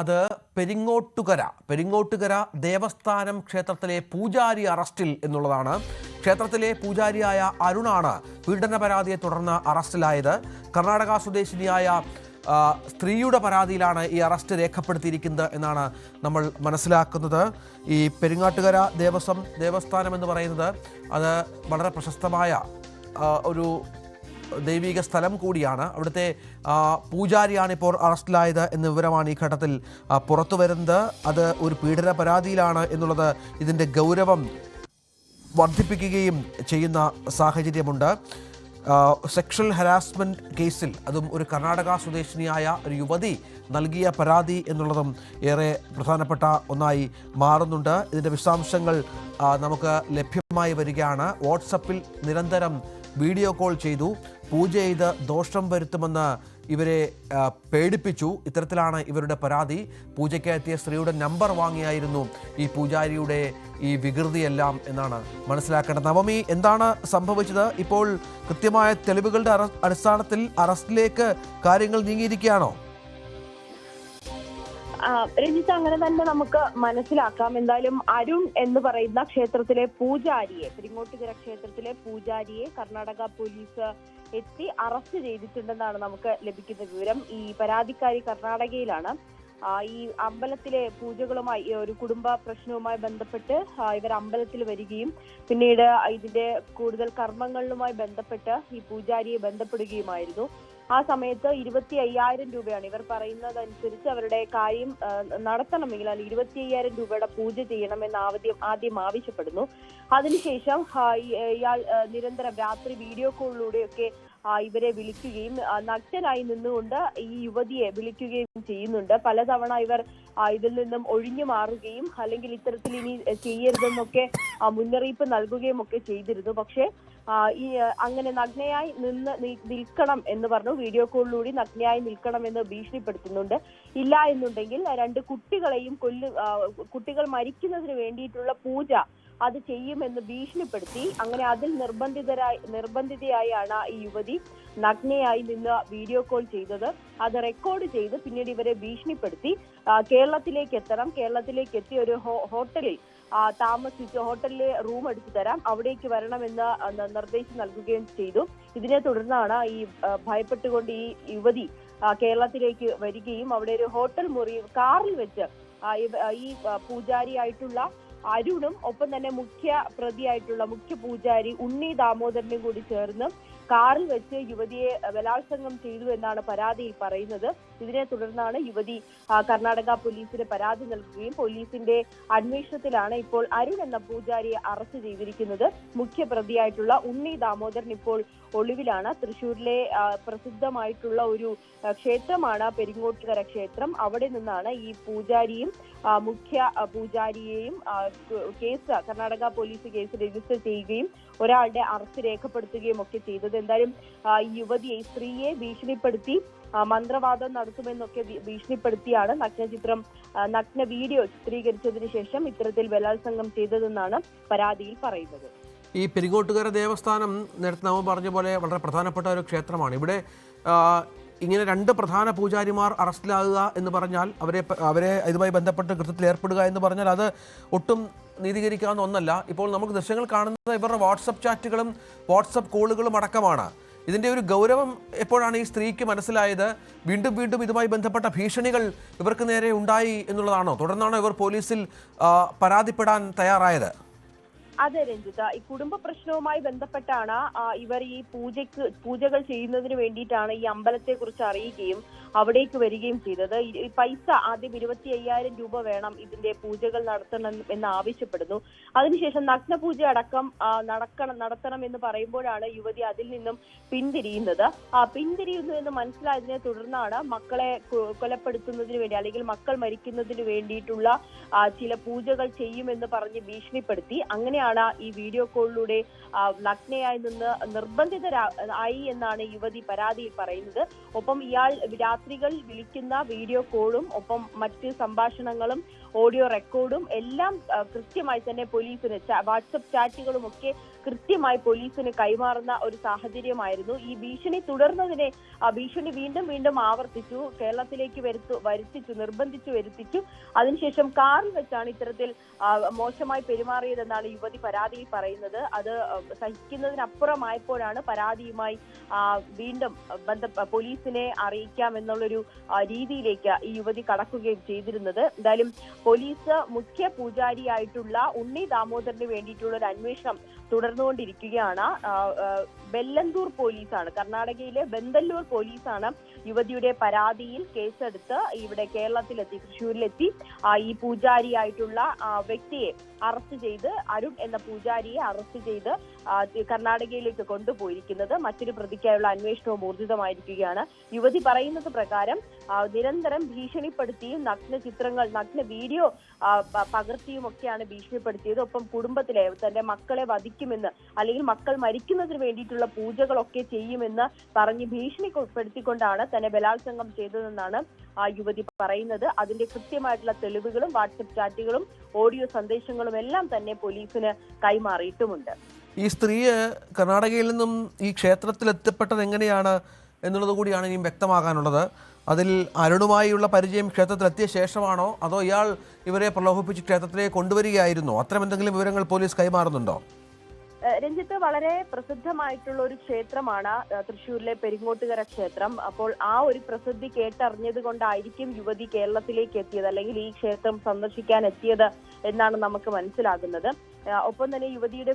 അത് പെരിങ്ങോട്ടുകര ദേവസ്ഥാനം ക്ഷേത്രത്തിലെ പൂജാരി അറസ്റ്റിൽ എന്നുള്ളതാണ്. ക്ഷേത്രത്തിലെ പൂജാരിയായ അരുണാണ് പീഡന പരാതിയെ തുടർന്ന് അറസ്റ്റിലായത്. കർണാടക സ്വദേശിനിയായ സ്ത്രീയുടെ പരാതിയിലാണ് ഈ അറസ്റ്റ് രേഖപ്പെടുത്തിയിരിക്കുന്നത് എന്നാണ് നമ്മൾ മനസ്സിലാക്കുന്നത്. ഈ പെരിങ്ങാട്ടുകര ദേവസ്ഥാനം എന്ന് പറയുന്നത് അത് വളരെ പ്രശസ്തമായ ഒരു ദൈവിക സ്ഥലം കൂടിയാണ്. അവിടുത്തെ പൂജാരിയാണ് ഇപ്പോൾ അറസ്റ്റിലായത് എന്ന വിവരമാണ് ഈ ഘട്ടത്തിൽ പുറത്തു വരുന്നത്. അത് ഒരു പീഡന പരാതിയിലാണ് എന്നുള്ളത് ഇതിൻ്റെ ഗൗരവം വർദ്ധിപ്പിക്കുകയും ചെയ്യുന്ന സാഹചര്യമുണ്ട്. സെക്ഷൽ ഹരാസ്മെൻറ്റ് കേസിൽ അതും ഒരു കർണാടക സ്വദേശിനിയായ ഒരു യുവതി നൽകിയ പരാതി എന്നുള്ളതും ഏറെ പ്രധാനപ്പെട്ട ഒന്നായി മാറുന്നുണ്ട്. ഇതിൻ്റെ വിശദാംശങ്ങൾ നമുക്ക് ലഭ്യമായി വരികയാണ്. വാട്സപ്പിൽ നിരന്തരം വീഡിയോ കോൾ ചെയ്തു, പൂജ ചെയ്ത് ദോഷം വരുത്തുമെന്ന് ഇവരെ പേടിപ്പിച്ചു. ഇത്തരത്തിലാണ് ഇവരുടെ പരാതി. പൂജയ്ക്ക് എത്തിയ സ്ത്രീയുടെ നമ്പർ വാങ്ങിയായിരുന്നു ഈ പൂജാരിയുടെ ഈ വികൃതിയെല്ലാം എന്നാണ് മനസ്സിലാക്കേണ്ടത്. നവമി, എന്താണ് സംഭവിച്ചത്? ഇപ്പോൾ കൃത്യമായ തെളിവുകളുടെ അടിസ്ഥാനത്തിൽ അറസ്റ്റിലേക്ക് കാര്യങ്ങൾ നീങ്ങിയിരിക്കുകയാണോ? രഞ്ജിത്ത്, അങ്ങനെ തന്നെ നമുക്ക് മനസ്സിലാക്കാം. എന്തായാലും അരുൺ എന്ന് പറയുന്ന ക്ഷേത്രത്തിലെ പൂജാരിയെ, പെരിങ്ങോട്ടുകര ക്ഷേത്രത്തിലെ പൂജാരിയെ കർണാടക പോലീസ് എത്തി അറസ്റ്റ് ചെയ്തിട്ടുണ്ടെന്നാണ് നമുക്ക് ലഭിക്കുന്ന വിവരം. ഈ പരാതിക്കാരി കർണാടകയിലാണ്. ഈ അമ്പലത്തിലെ പൂജകളുമായി, ഒരു കുടുംബ പ്രശ്നവുമായി ബന്ധപ്പെട്ട് ഇവർ അമ്പലത്തിൽ വരികയും പിന്നീട് ഇതിന്റെ കൂടുതൽ കർമ്മങ്ങളുമായി ബന്ധപ്പെട്ട് ഈ പൂജാരിയെ ബന്ധപ്പെടുകയുമായിരുന്നു. ആ സമയത്ത് 25,000 രൂപയാണ് ഇവർ പറയുന്നതനുസരിച്ച് അവരുടെ കാര്യം നടത്തണമെങ്കിൽ അത് 25,000 രൂപയുടെ പൂജ ചെയ്യണമെന്ന് ആദ്യം ആവശ്യപ്പെടുന്നു. അതിനുശേഷം ഇയാൾ നിരന്തരം രാത്രി വീഡിയോ കോളിലൂടെയൊക്കെ ഇവരെ വിളിക്കുകയും നഗ്നനായി നിന്നുകൊണ്ട് ഈ യുവതിയെ വിളിക്കുകയും ചെയ്യുന്നുണ്ട്. പലതവണ ഇവർ ഇതിൽ നിന്നും ഒഴിഞ്ഞു മാറുകയും അല്ലെങ്കിൽ ഇത്തരത്തിൽ ഇനി ചെയ്യരുതെന്നൊക്കെ മുന്നറിയിപ്പ് നൽകുകയും ഒക്കെ ചെയ്തിരുന്നു. പക്ഷേ ഈ അങ്ങനെ നഗ്നയായി നിൽക്കണം എന്ന് പറഞ്ഞു, വീഡിയോ കോളിലൂടെ നഗ്നയായി നിൽക്കണമെന്ന് ഭീഷണിപ്പെടുത്തുന്നുണ്ട്. ഇല്ല എന്നുണ്ടെങ്കിൽ 2 കുട്ടികളെയും കുട്ടികൾ മരിക്കുന്നതിന് വേണ്ടിയിട്ടുള്ള പൂജ അത് ചെയ്യുമെന്ന് ഭീഷണിപ്പെടുത്തി. അങ്ങനെ അതിൽ നിർബന്ധിതയായാണ് ഈ യുവതി നഗ്നയായി നിന്ന് വീഡിയോ കോൾ ചെയ്തത്. അത് റെക്കോർഡ് ചെയ്ത് പിന്നീട് ഇവരെ ഭീഷണിപ്പെടുത്തി കേരളത്തിലേക്ക് എത്തണം, കേരളത്തിലേക്ക് എത്തി ഒരു ഹോട്ടലിൽ താമസിച്ച് ഹോട്ടലിലെ റൂം എടുത്തു തരാം, അവിടേക്ക് വരണമെന്ന് നിർദ്ദേശം നൽകുകയും ചെയ്തു. ഇതിനെ തുടർന്നാണ് ഈ ഭയപ്പെട്ടുകൊണ്ട് ഈ യുവതി കേരളത്തിലേക്ക് വരികയും അവിടെ ഒരു ഹോട്ടൽ മുറി കാറിൽ വെച്ച് ഈ പൂജാരിയായിട്ടുള്ള അരുണും ഒപ്പം തന്നെ മുഖ്യ പൂജാരി ഉണ്ണി ദാമോദരനും കൂടി ചേർന്ന് കാറിൽ വെച്ച് യുവതിയെ ബലാത്സംഗം ചെയ്തു എന്നാണ് പരാതിയിൽ പറയുന്നത്. ഇതിനെ തുടർന്നാണ് യുവതി കർണാടക പോലീസിന് പരാതി നൽകുകയും പോലീസിന്റെ അന്വേഷണത്തിലാണ് ഇപ്പോൾ അരുൺ എന്ന പൂജാരിയെ അറസ്റ്റ് ചെയ്തിരിക്കുന്നത്. മുഖ്യപ്രതിയായിട്ടുള്ള ഉണ്ണി ദാമോദരൻ ഇപ്പോൾ ഒളിവിലാണ്. തൃശ്ശൂരിലെ പ്രസിദ്ധമായിട്ടുള്ള ഒരു ക്ഷേത്രമാണ് പെരിങ്ങോട്ടുകര ക്ഷേത്രം. അവിടെ നിന്നാണ് ഈ പൂജാരിയും മുഖ്യ പൂജാരിയെയും കർണാടക പോലീസ് കേസ് രജിസ്റ്റർ ചെയ്യുകയും ഒരാളുടെ അറസ്റ്റ് രേഖപ്പെടുത്തുകയും ഒക്കെ ചെയ്തത്. എന്തായാലും ഈ യുവതിയെ, സ്ത്രീയെ ഭീഷണിപ്പെടുത്തി മന്ത്രവാദം നടത്തുമെന്നൊക്കെ ഭീഷണിപ്പെടുത്തിയാണ് നഗ്ന വീഡിയോ ചിത്രീകരിച്ചതിന് ശേഷം ഇത്തരത്തിൽ ബലാത്സംഗം ചെയ്തതെന്നാണ് പരാതിയിൽ പറയുന്നത്. ഈ പെരിങ്ങോട്ടുകര ദേവസ്ഥാനം നേരത്തെ നാം പറഞ്ഞ പോലെ വളരെ പ്രധാനപ്പെട്ട ഒരു ക്ഷേത്രമാണ്. ഇവിടെ ഇങ്ങനെ 2 പ്രധാന പൂജാരിമാർ അറസ്റ്റിലാകുക എന്ന് പറഞ്ഞാൽ അവരെ ഇതുമായി ബന്ധപ്പെട്ട് കൃത്യത്തിൽ ഏർപ്പെടുക എന്ന് പറഞ്ഞാൽ അത് ഒട്ടും നീതീകരിക്കാവുന്ന ഒന്നല്ല. ഇപ്പോൾ നമുക്ക് ദൃശ്യങ്ങൾ കാണുന്നത് ഇവരുടെ വാട്സപ്പ് ചാറ്റുകളും വാട്സപ്പ് കോളുകളും അടക്കമാണ്. ഇതിൻ്റെ ഒരു ഗൗരവം എപ്പോഴാണ് ഈ സ്ത്രീക്ക് മനസ്സിലായത്? വീണ്ടും ഇതുമായി ബന്ധപ്പെട്ട ഭീഷണികൾ ഇവർക്ക് നേരെ ഉണ്ടായി എന്നുള്ളതാണോ? തുടർന്നാണോ ഇവർ പോലീസിൽ പരാതിപ്പെടാൻ തയ്യാറായത്? അതെ രഞ്ജിത, ഈ കുടുംബ പ്രശ്നവുമായി ബന്ധപ്പെട്ടാണ് ഇവർ ഈ പൂജകൾ ചെയ്യുന്നതിന് വേണ്ടിയിട്ടാണ് ഈ അമ്പലത്തെ കുറിച്ച് അറിയുകയും അവിടേക്ക് വരികയും ചെയ്തത്. ഈ പൈസ ആദ്യം 25,000 രൂപ വേണം ഇതിന്റെ പൂജകൾ നടത്തണം എന്ന് ആവശ്യപ്പെടുന്നു. അതിനുശേഷം നഗ്നപൂജ അടക്കം നടത്തണം എന്ന് പറയുമ്പോഴാണ് യുവതി അതിൽ നിന്നും പിന്തിരിയുന്നു എന്ന് മനസ്സിലായതിനെ തുടർന്നാണ് മക്കളെ കൊലപ്പെടുത്തുന്നതിന് വേണ്ടി അല്ലെങ്കിൽ മക്കൾ മരിക്കുന്നതിന് വേണ്ടിയിട്ടുള്ള ചില പൂജകൾ ചെയ്യുമെന്ന് പറഞ്ഞ് ഭീഷണിപ്പെടുത്തി. അങ്ങനെയാണ് ഈ വീഡിയോ കോളിലൂടെ നഗ്നയായി നിന്ന് നിർബന്ധിതരായി എന്നാണ് യുവതി പരാതിയിൽ പറയുന്നത്. ഒപ്പം ഇയാൾ രാത്രികൾ വിളിക്കുന്ന വീഡിയോ കോളും ഒപ്പം മറ്റ് സംഭാഷണങ്ങളും ഓഡിയോ റെക്കോർഡും എല്ലാം കൃത്യമായി തന്നെ പോലീസിന് വാട്സപ്പ് ചാറ്റുകളും ഒക്കെ കൃത്യമായി പോലീസിന് കൈമാറുന്ന ഒരു സാഹചര്യമായിരുന്നു. ഈ ഭീഷണി തുടർന്നതിനെ ഭീഷണി വീണ്ടും വീണ്ടും ആവർത്തിച്ചു, കേരളത്തിലേക്ക് നിർബന്ധിച്ചു വരുത്തിച്ചു. അതിനുശേഷം കാറിൽ വെച്ചാണ് ഇത്തരത്തിൽ മോശമായി പെരുമാറിയതെന്നാണ് യുവതി പരാതിയിൽ പറയുന്നത്. അത് സഹിക്കുന്നതിനപ്പുറമായപ്പോഴാണ് പരാതിയുമായി വീണ്ടും പോലീസിനെ അറിയിക്കാം എന്നുള്ളൊരു രീതിയിലേക്ക് ഈ യുവതി കടക്കുകയും ചെയ്തിരുന്നത്. എന്തായാലും പോലീസ് മുഖ്യ പൂജാരിയായിട്ടുള്ള ഉണ്ണി ദാമോദരന് വേണ്ടിയിട്ടുള്ള ഒരു അന്വേഷണം തുടർന്നുകൊണ്ടിരിക്കുകയാണ്. ബെല്ലന്തൂർ പോലീസാണ്, കർണാടകയിലെ ബെന്തല്ലൂർ പോലീസാണ് യുവതിയുടെ പരാതിയിൽ കേസെടുത്ത് ഇവിടെ കേരളത്തിലെത്തി, തൃശ്ശൂരിലെത്തി ഈ പൂജാരിയായിട്ടുള്ള വ്യക്തിയെ അറസ്റ്റ് ചെയ്ത്, അരുൺ എന്ന പൂജാരിയെ അറസ്റ്റ് ചെയ്ത് കർണാടകയിലേക്ക് കൊണ്ടുപോയിരിക്കുന്നത്. മറ്റൊരു പ്രതിക്കായുള്ള അന്വേഷണവും ഊർജിതമായിരിക്കുകയാണ്. യുവതി പറയുന്നത് പ്രകാരം നിരന്തരം ഭീഷണിപ്പെടുത്തിയും നഗ്ന വീഡിയോ പകർത്തിയും ഒക്കെയാണ് ഭീഷണിപ്പെടുത്തിയത്. ഒപ്പം കുടുംബത്തിലെ തന്റെ മക്കളെ വധിക്കുമെന്ന്, അല്ലെങ്കിൽ മക്കൾ മരിക്കുന്നതിന് വേണ്ടിയിട്ടുള്ള പൂജകളൊക്കെ ചെയ്യുമെന്ന് പറഞ്ഞ് ഭീഷണിപ്പെടുത്തിക്കൊണ്ടാണ് തന്നെ ബലാത്സംഗം ചെയ്തതെന്നാണ് യുവതി പറയുന്നത്. അതിന്റെ കൃത്യമായിട്ടുള്ള തെളിവുകളും വാട്സപ്പ് ചാറ്റുകളും ഓഡിയോ സന്ദേശങ്ങളും എല്ലാം തന്നെ പോലീസിന് കൈമാറിയിട്ടുമുണ്ട്. ഈ സ്ത്രീ കർണാടകയിൽ നിന്നും ഈ ക്ഷേത്രത്തിൽ എത്തപ്പെട്ടത് എങ്ങനെയാണ് എന്നുള്ളത് കൂടിയാണ് ഇനിയും വ്യക്തമാകാനുള്ളത്. അതിൽ അരുണുമായുള്ള പരിചയം ക്ഷേത്രത്തിലെത്തിയ ശേഷമാണോ, അതോ ഇയാൾ ഇവരെ പ്രലോഭിപ്പിച്ച് ക്ഷേത്രത്തിലേക്ക് കൊണ്ടുവരികയായിരുന്നോ? അത്തരം എന്തെങ്കിലും വിവരങ്ങൾ പോലീസ് കൈമാറുന്നുണ്ടോ? രഞ്ജിത്ത്, വളരെ പ്രസിദ്ധമായിട്ടുള്ള ഒരു ക്ഷേത്രമാണ് തൃശ്ശൂരിലെ പെരിങ്ങോട്ടുകര ക്ഷേത്രം. അപ്പോൾ ആ ഒരു പ്രസിദ്ധി കേട്ടറിഞ്ഞത് കൊണ്ടായിരിക്കും യുവതി കേരളത്തിലേക്ക് എത്തിയത്, അല്ലെങ്കിൽ ഈ ക്ഷേത്രം സന്ദർശിക്കാൻ എത്തിയത് എന്നാണ് നമുക്ക് മനസ്സിലാകുന്നത്. ഒപ്പം തന്നെ യുവതിയുടെ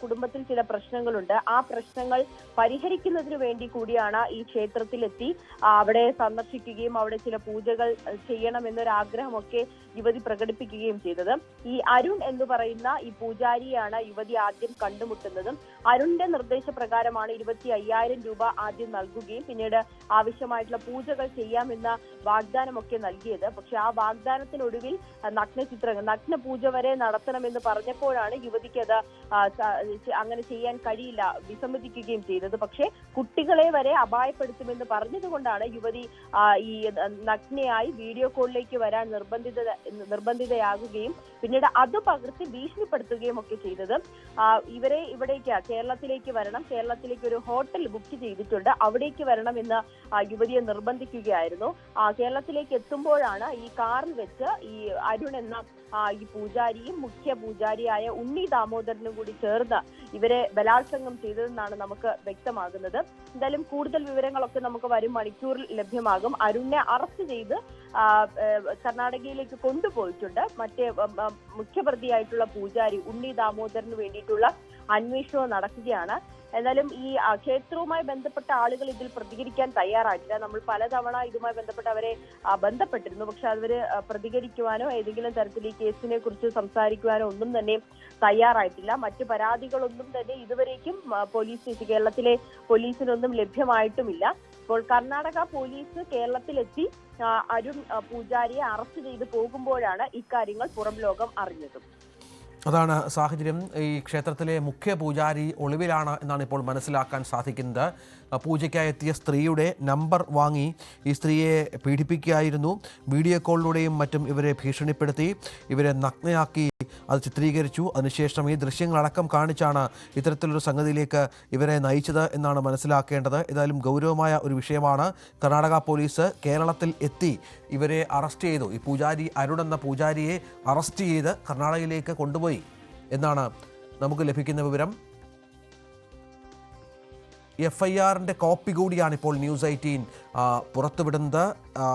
കുടുംബത്തിൽ ചില പ്രശ്നങ്ങളുണ്ട്. ആ പ്രശ്നങ്ങൾ പരിഹരിക്കുന്നതിന് വേണ്ടി കൂടിയാണ് ഈ ക്ഷേത്രത്തിലെത്തി അവിടെ സന്ദർശിക്കുകയും അവിടെ ചില പൂജകൾ ചെയ്യണമെന്നൊരാഗ്രഹമൊക്കെ യുവതി പ്രകടിപ്പിക്കുകയും ചെയ്തത്. ഈ അരുൺ എന്ന് പറയുന്ന ഈ പൂജാരിയാണ് യുവതി ആദ്യം കണ്ടുമുട്ടുന്നതും. അരുണിന്റെ നിർദ്ദേശപ്രകാരമാണ് 25,000 രൂപ ആദ്യം നൽകുകയും പിന്നീട് ആവശ്യമായിട്ടുള്ള പൂജകൾ ചെയ്യാമെന്ന വാഗ്ദാനമൊക്കെ നൽകിയത്. പക്ഷെ ആ വാഗ്ദാനത്തിനൊടുവിൽ നഗ്ന പൂജ വരെ നടത്തണമെന്ന് പറഞ്ഞപ്പോഴാണ് യുവതിക്ക് അത് അങ്ങനെ ചെയ്യാൻ കഴിയില്ല, വിസമ്മതിക്കുകയും ചെയ്തത്. പക്ഷേ കുട്ടികളെ വരെ അപായപ്പെടുത്തുമെന്ന് പറഞ്ഞതുകൊണ്ടാണ് യുവതി ഈ നഗ്നയായി വീഡിയോ കോളിലേക്ക് വരാൻ നിർബന്ധിതയാകുകയും പിന്നീട് അത് പകർത്തി ഭീഷണിപ്പെടുത്തുകയും ഒക്കെ ചെയ്തത്. ഇവിടേക്ക് കേരളത്തിലേക്ക് വരണം, കേരളത്തിലേക്ക് ഒരു ഹോട്ടൽ ബുക്ക് ചെയ്തിട്ടുണ്ട്, അവിടേക്ക് വരണം എന്ന് യുവതിയെ നിർബന്ധിക്കുകയായിരുന്നു. കേരളത്തിലേക്ക് എത്തുമ്പോഴാണ് ഈ കാറിൽ വെച്ച് ഈ അരുൺ എന്ന ഈ പൂജാരിയും മുഖ്യ പൂജാരിയായ ഉണ്ണി ദാമോദരനും കൂടി ചേർന്ന് ഇവരെ ബലാത്സംഗം ചെയ്തതെന്നാണ് നമുക്ക് വ്യക്തമാകുന്നത്. എന്തായാലും കൂടുതൽ വിവരങ്ങളൊക്കെ നമുക്ക് വരും മണിക്കൂറിൽ ലഭ്യമാകും. അരുണിനെ അറസ്റ്റ് ചെയ്ത് കർണാടകയിലേക്ക് കൊണ്ടുപോയിട്ടുണ്ട്. മറ്റേ മുഖ്യപ്രതിയായിട്ടുള്ള പൂജാരി ഉണ്ണി ദാമോദരന് വേണ്ടിയിട്ടുള്ള അന്വേഷണവും നടക്കുകയാണ്. എന്നാലും ഈ ക്ഷേത്രവുമായി ബന്ധപ്പെട്ട ആളുകൾ ഇതിൽ പ്രതികരിക്കാൻ തയ്യാറായിട്ടില്ല. നമ്മൾ പലതവണ ഇതുമായി ബന്ധപ്പെട്ട് അവരെ ബന്ധപ്പെട്ടിരുന്നു, പക്ഷെ അവര് പ്രതികരിക്കുവാനോ ഏതെങ്കിലും തരത്തിൽ ഈ കേസിനെ കുറിച്ച് സംസാരിക്കുവാനോ ഒന്നും തന്നെ തയ്യാറായിട്ടില്ല. മറ്റു പരാതികളൊന്നും തന്നെ ഇതുവരേക്കും കേരളത്തിലെ പോലീസിനൊന്നും ലഭ്യമായിട്ടുമില്ല. ഇപ്പോൾ കർണാടക പോലീസ് കേരളത്തിലെത്തി അരുൺ പൂജാരിയെ അറസ്റ്റ് ചെയ്ത് പോകുമ്പോഴാണ് ഇക്കാര്യങ്ങൾ പുറം ലോകം അറിഞ്ഞതും. അതാണ് സാഹചര്യം. ഈ ക്ഷേത്രത്തിലെ മുഖ്യ പൂജാരി ഒളിവിലാണ് എന്നാണ് ഇപ്പോൾ മനസ്സിലാക്കാൻ സാധിക്കുന്നത്. പൂജയ്ക്കായി എത്തിയ സ്ത്രീയുടെ നമ്പർ വാങ്ങി ഈ സ്ത്രീയെ പീഡിപ്പിക്കുകയായിരുന്നു. വീഡിയോ കോളിലൂടെയും മറ്റും ഇവരെ ഭീഷണിപ്പെടുത്തി, ഇവരെ നഗ്നയാക്കി അത് ചിത്രീകരിച്ചു. അതിനുശേഷം ഈ ദൃശ്യങ്ങളടക്കം കാണിച്ചാണ് ഇത്തരത്തിലൊരു സംഗതിയിലേക്ക് ഇവരെ നയിച്ചത് എന്നാണ് മനസ്സിലാക്കേണ്ടത്. ഏതായാലും ഗൗരവമായ ഒരു വിഷയമാണ്. കർണാടക പോലീസ് കേരളത്തിൽ എത്തി ഇവരെ അറസ്റ്റ് ചെയ്തു. ഈ പൂജാരി അരുൺ എന്ന പൂജാരിയെ അറസ്റ്റ് ചെയ്ത് കർണാടകയിലേക്ക് കൊണ്ടുപോയി എന്നാണ് നമുക്ക് ലഭിക്കുന്ന വിവരം. FIRന്റെ കോപ്പി കൂടിയാണ് ഇപ്പോൾ ന്യൂസ് 18 പുറത്തുവിടുന്നത്.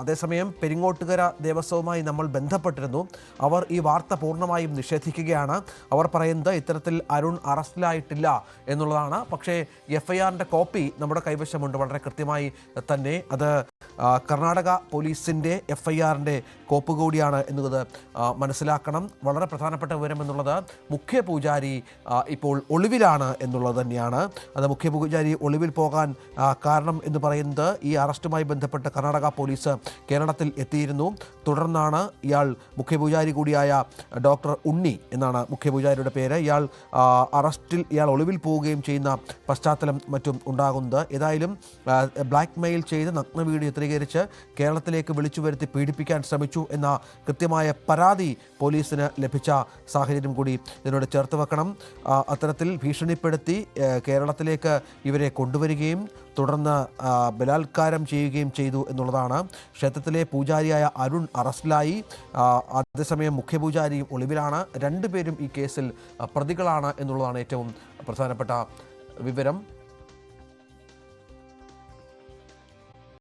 അതേസമയം പെരിങ്ങോട്ടുകര ദേവസ്വവുമായി നമ്മൾ ബന്ധപ്പെട്ടിരുന്നു. അവർ ഈ വാർത്ത പൂർണ്ണമായും നിഷേധിക്കുകയാണ്. അവർ പറയുന്നത് ഇത്തരത്തിൽ അരുൺ അറസ്റ്റിലായിട്ടില്ല എന്നുള്ളതാണ്. പക്ഷേ FIRന്റെ കോപ്പി നമ്മുടെ കൈവശമുണ്ട് വളരെ കൃത്യമായി തന്നെ. അത് കർണാടക പോലീസിൻ്റെ FIRന്റെ കോപ്പ് കൂടിയാണ് എന്നുള്ളത് മനസ്സിലാക്കണം. വളരെ പ്രധാനപ്പെട്ട വിവരം എന്നുള്ളത് മുഖ്യ പൂജാരി ഇപ്പോൾ ഒളിവിലാണ് എന്നുള്ളത് തന്നെയാണ്. അത് മുഖ്യ പൂജാരി ഒളിവിൽ പോകാൻ കാരണം എന്ന് പറയുന്നത് ഈ അറസ്റ്റ് അറസ്റ്റുമായി ബന്ധപ്പെട്ട് കർണാടക പോലീസ് കേരളത്തിൽ എത്തിയിരുന്നു. തുടർന്നാണ് ഇയാൾ മുഖ്യപൂജാരി കൂടിയായ ഡോക്ടർ ഉണ്ണി എന്നാണ് മുഖ്യപൂജാരിയുടെ പേര്. ഇയാൾ ഒളിവിൽ പോവുകയും ചെയ്യുന്ന പശ്ചാത്തലം മറ്റും ഉണ്ടാകുന്നത്. ഏതായാലും ബ്ലാക്ക് മെയിൽ ചെയ്ത് നഗ്ന വീഡിയോ ചിത്രീകരിച്ച് കേരളത്തിലേക്ക് വിളിച്ചു വരുത്തി പീഡിപ്പിക്കാൻ ശ്രമിച്ചു എന്ന കൃത്യമായ പരാതി പോലീസിന് ലഭിച്ച സാഹചര്യം കൂടി ഇതിനോട് ചേർത്ത് വെക്കണം. അത്തരത്തിൽ ഭീഷണിപ്പെടുത്തി കേരളത്തിലേക്ക് ഇവരെ കൊണ്ടുവരികയും തുടർന്ന് ബലാത്കാരം ചെയ്യുകയും ചെയ്തു എന്നുള്ളതാണ്. ക്ഷേത്രത്തിലെ പൂജാരിയായ അരുൺ അറസ്റ്റിലായി. അതേസമയം മുഖ്യപൂജാരിയും ഒളിവിലാണ്. രണ്ടുപേരും ഈ കേസിൽ പ്രതികളാണ് എന്നുള്ളതാണ് ഏറ്റവും പ്രധാനപ്പെട്ട വിവരം.